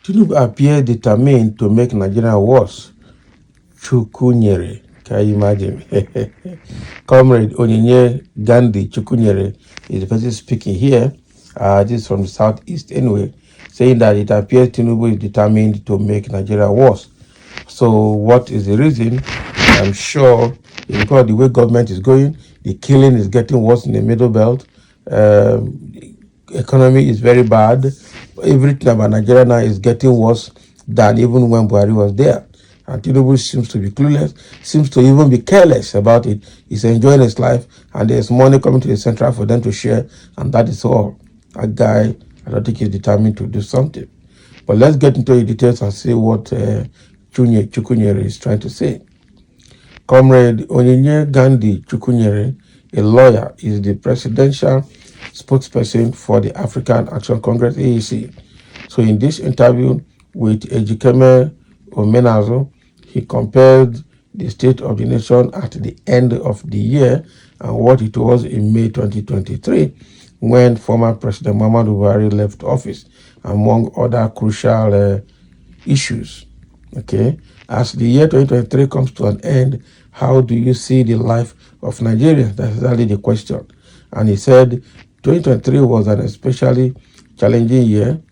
Tinubu appears determined to make Nigeria worse. Chukwunyere, can you imagine? Comrade Onyinye Gandhi Chukwunyere is the person speaking here. This is from the southeast anyway, saying that it appears Tinubu is determined to make Nigeria worse. So what is the reason? I'm sure it's because of the way government is going, the killing is getting worse in the middle belt. The economy is very bad. Everything about Nigeria now is getting worse than even when Buhari was there. And Tinubu seems to be clueless, seems to even be careless about it. He's enjoying his life, and there's money coming to the central for them to share, and that is all. A guy, I don't think he's determined to do something. But let's get into the details and see what Chukwunyere is trying to say. Comrade Onyinye Gandhi Chukwunyere, a lawyer, is the presidential spokesperson for the African Action Congress, AAC. So in this interview with Ejikeme Omenazo, he compared the state of the nation at the end of the year and what it was in May 2023 when former President Muhammadu Buhari left office, among other crucial issues. Okay, as the year 2023 comes to an end, how do you see the life of Nigeria? That's exactly the question. And he said 2023 was an especially challenging year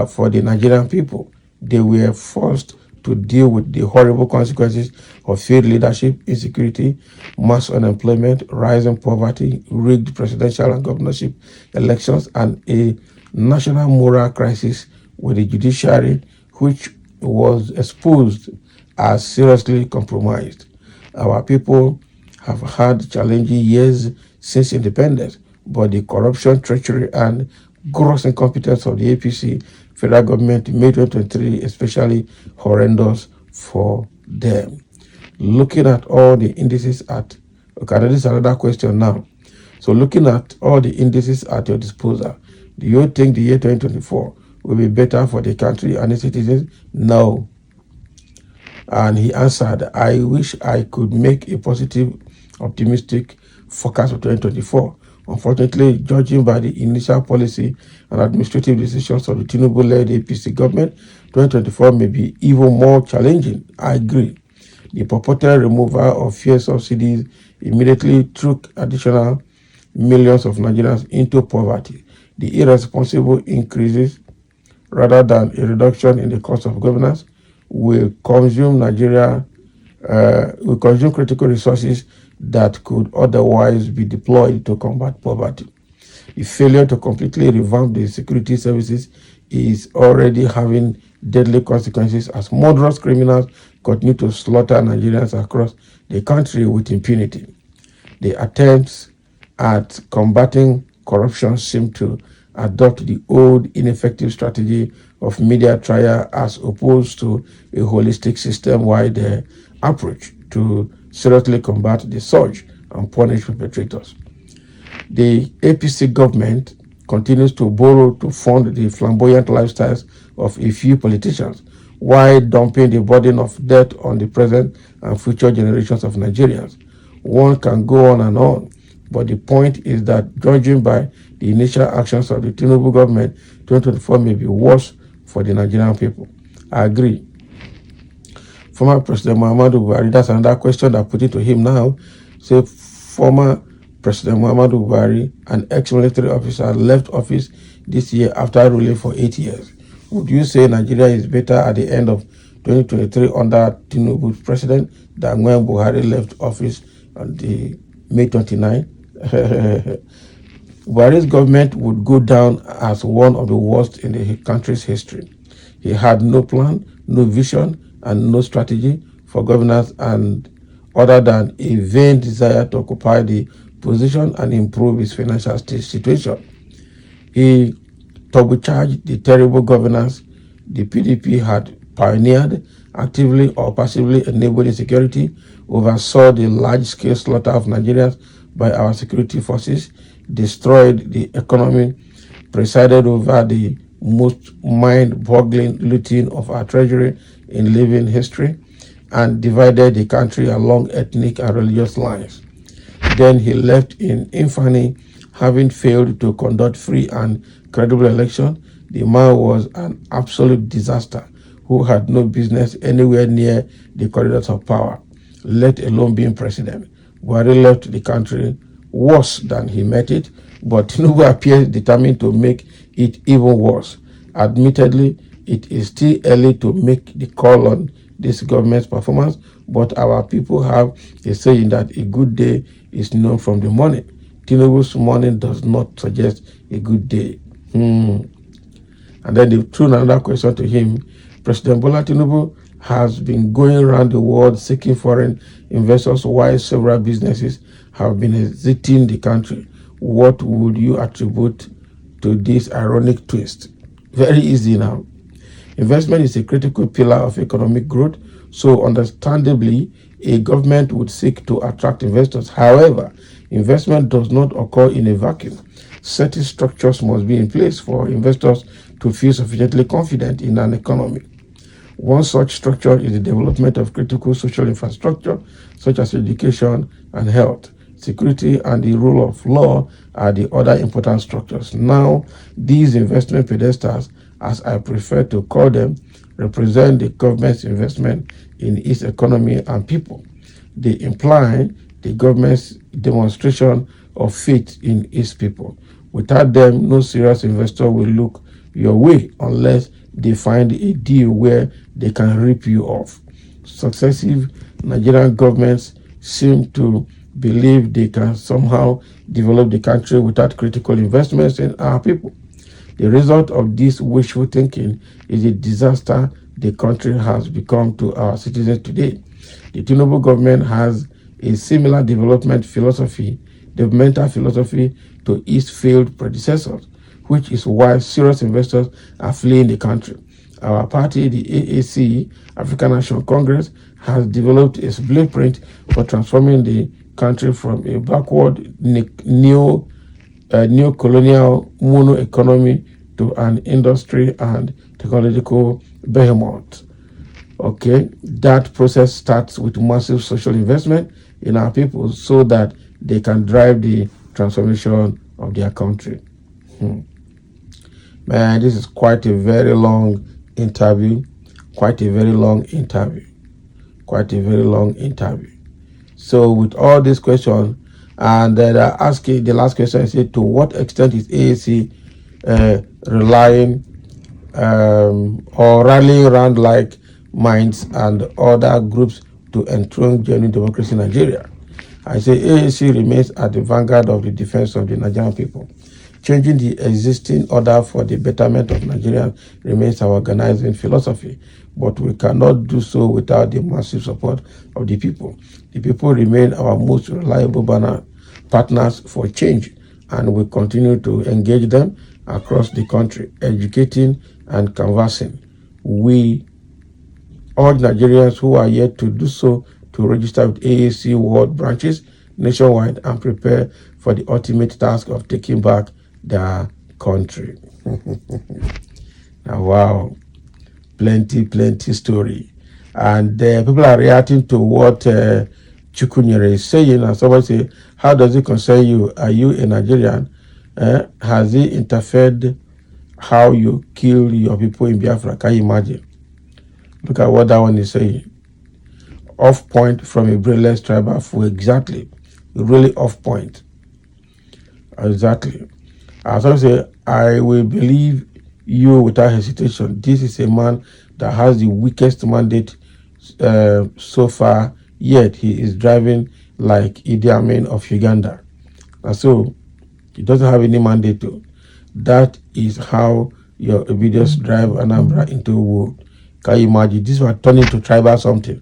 for the Nigerian people. They were forced to deal with the horrible consequences of failed leadership, insecurity, mass unemployment, rising poverty, rigged presidential and governorship elections, and a national moral crisis with the judiciary, which was exposed as seriously compromised. Our people have had challenging years since independence, but the corruption, treachery, and gross incompetence of the APC federal government made 2023 especially horrendous for them. Looking at all the indices okay, this is another question now. So looking at all the indices at your disposal, do you think the year 2024 will be better for the country and its citizens? No. And he answered, I wish I could make a positive, optimistic forecast for 2024. Unfortunately, judging by the initial policy and administrative decisions of the Tinubu-led APC government, 2024 may be even more challenging. I agree. The purported removal of fuel subsidies immediately took additional millions of Nigerians into poverty. The irresponsible increases, rather than a reduction in the cost of governance, will consume critical resources that could otherwise be deployed to combat poverty. The failure to completely revamp the security services is already having deadly consequences as murderous criminals continue to slaughter Nigerians across the country with impunity. The attempts at combating corruption seem to adopt the old ineffective strategy of media trial as opposed to a holistic system-wide approach to seriously combat the surge and punish perpetrators. The APC government continues to borrow to fund the flamboyant lifestyles of a few politicians while dumping the burden of debt on the present and future generations of Nigerians. One can go on, but the point is that judging by the initial actions of the Tinubu government, 2024 may be worse for the Nigerian people. I agree. Former President Muhammadu Buhari, that's another question I put it to him now. Say, former President Muhammadu Buhari, an ex-military officer, left office this year after ruling for 8 years. Would you say Nigeria is better at the end of 2023 under Tinubu's president than when Buhari left office on the May 29? Buhari's government would go down as one of the worst in the country's history. He had no plan, no vision, and no strategy for governance, and other than a vain desire to occupy the position and improve his financial situation. He turbocharged the terrible governance the PDP had pioneered, actively or passively enabled insecurity, oversaw the large-scale slaughter of Nigerians by our security forces, destroyed the economy, presided over the most mind-boggling looting of our treasury in living history, and divided the country along ethnic and religious lines. Then he left in infamy, having failed to conduct free and credible election, The man was an absolute disaster who had no business anywhere near the corridors of power, let alone being president. Buhari left the country worse than he met it, but Tinubu appears determined to make it even worse. Admittedly, it is still early to make the call on this government's performance, but our people have a saying that a good day is known from the morning. Tinubu's morning does not suggest a good day. And then they threw another question to him. President Bola Tinubu has been going around the world seeking foreign investors while several businesses have been exiting the country. What would you attribute to this ironic twist? Very easy now. Investment is a critical pillar of economic growth, so understandably, a government would seek to attract investors. However, investment does not occur in a vacuum. Certain structures must be in place for investors to feel sufficiently confident in an economy. One such structure is the development of critical social infrastructure, such as education and health. Security and the rule of law are the other important structures. Now, these investment pedestals, as I prefer to call them, represent the government's investment in its economy and people. They imply the government's demonstration of faith in its people. Without them, no serious investor will look your way unless they find a deal where they can rip you off. Successive Nigerian governments seem to believe they can somehow develop the country without critical investments in our people. The result of this wishful thinking is the disaster the country has become to our citizens today. The Tinubu government has a similar developmental philosophy to its failed predecessors, which is why serious investors are fleeing the country. Our party, the AAC, African National Congress, has developed a blueprint for transforming the country from a backward neo-colonial mono economy to an industry and technological behemoth. Okay, that process starts with massive social investment in our people so that they can drive the transformation of their country. Man, this is quite a very long interview. So with all these questions, and then asking the last question, I said, to what extent is AAC relying or rallying around like minds and other groups to enthrone genuine democracy in Nigeria? I say AAC remains at the vanguard of the defense of the Nigerian people. Changing the existing order for the betterment of Nigeria remains our organizing philosophy, but we cannot do so without the massive support of the people. The people remain our most reliable partners for change, and we continue to engage them across the country, educating and canvassing. We urge Nigerians who are yet to do so to register with AAC world branches nationwide and prepare for the ultimate task of taking back their country. Now, wow, plenty story. And people are reacting to what Chukwunyere is saying, and somebody say, how does it concern you? Are you a Nigerian? Has he interfered how you kill your people in Biafra? Can you imagine? Look at what that one is saying. Off point from a brainless tribal fool. Exactly. Really off point. Exactly. As I say, I will believe you without hesitation. This is a man that has the weakest mandate so far, yet he is driving like Idi Amin of Uganda. And so, he doesn't have any mandate to. That is how your obedience drive Anambra into a world. Can you imagine? This was turning to tribal something.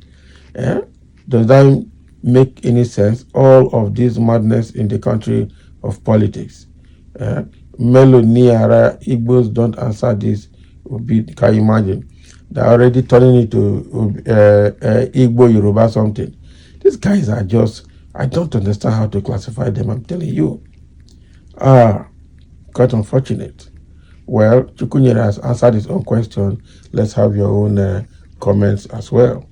Does that make any sense? All of this madness in the country of politics. Melo, Niara, Igbos don't answer this. Can you imagine? They're already turning it to Igbo, Yoruba, something. These guys are just, I don't understand how to classify them, I'm telling you. Quite unfortunate. Well, Chukwunyere has answered his own question. Let's have your own comments as well.